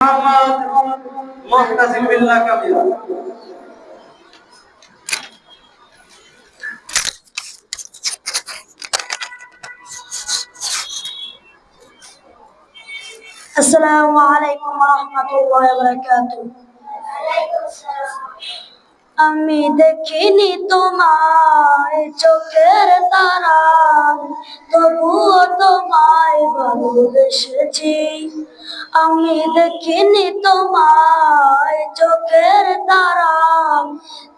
মোহাম্মদ মুহতাসিম বিল্লাহ কামিল। আসসালামু আলাইকুম ওয়া রাহমাতুল্লাহি ওয়া বারাকাতুহু। আমি দেখিনি তোমায় চোখের তারায়, তবুও তোমায় ভালোবেসেছি। আমি দেখিনি তোমায় চোখের তারায়,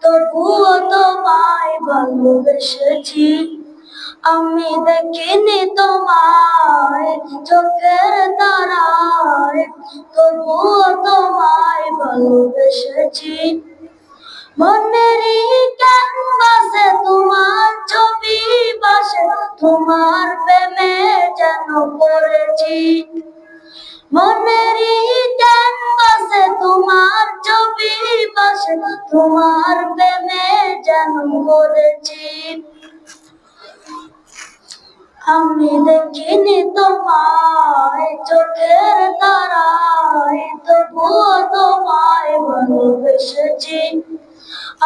তবুও তোমায় ভালোবেসেছি। আমি দেখিনি তোমায় চোখের তারায়, তবুও তোমায় ভালোবেসেছি। মনেরই ক্যানভাসে তোমার ছবি বাসে, তোমার প্রেমে যেন পড়েছি। মনেরই ক্যানভাসে তোমার ছবি বাসে, তোমার প্রেমে যেন পড়েছি। আমি দেখিনি তোমায় চোখের তারায়, তবুও তোমায় ভালোবেসেছি।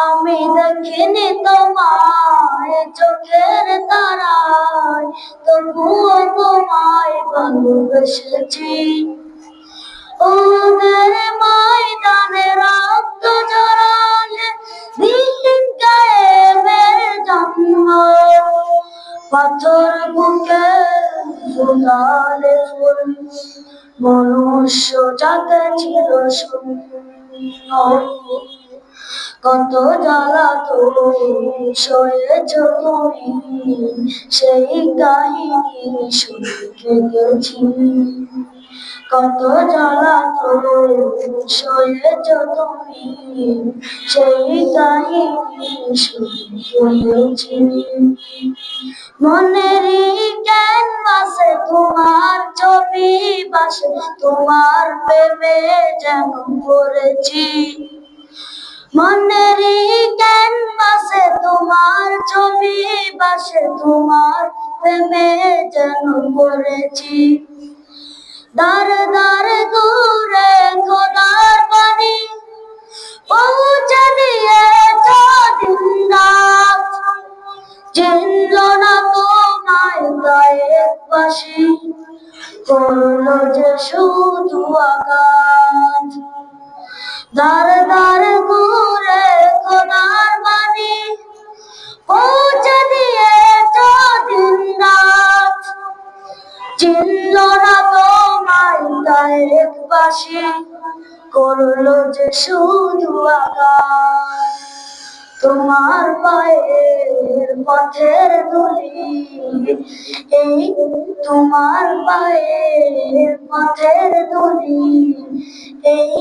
আমি দেখিনি তোমায় চোখের তারায়, তবুও তোমায় ভালোবেসেছি। ওদের ময়দানে রক্ত ঝরালে দিন কায়েমের জন্য, পাথর বুকে ফুটালে ফুল, মনুষ্য জাতে ছিল শূন্য। কত জ্বালাতন সয়েছ তুমি, সেই কাহিনী শুনে কেঁদেছি। কত জ্বালাতন সয়েছ তুমি, সেই কাহিনী শুনে কেঁদেছি। মনেরই ক্যানভাসে তোমার ছবি বাসে, তোমার প্রেমে যেন পড়েছি। মনেরই ক্যানভাসে তোমার ছবি বাসে, তোমার প্রেমে যেন পড়েছি। দার দার দূরে খোদার বাণী পৌঁছে দিয়েছ দিন রাত, চিনল না তোমায় গায়েবাসী, করলো যে শুধু আঘাত। দার দার ঘুরে খোদার বাণী পৌঁছে দিয়েছ দিন রাত, চিনল না তোমায় গায়েবাসী, করলো যে শুধু আঘাত। তোমার পায়ের পথের ধুলি, এই তোমার পায়ের পথের ধুলি, এই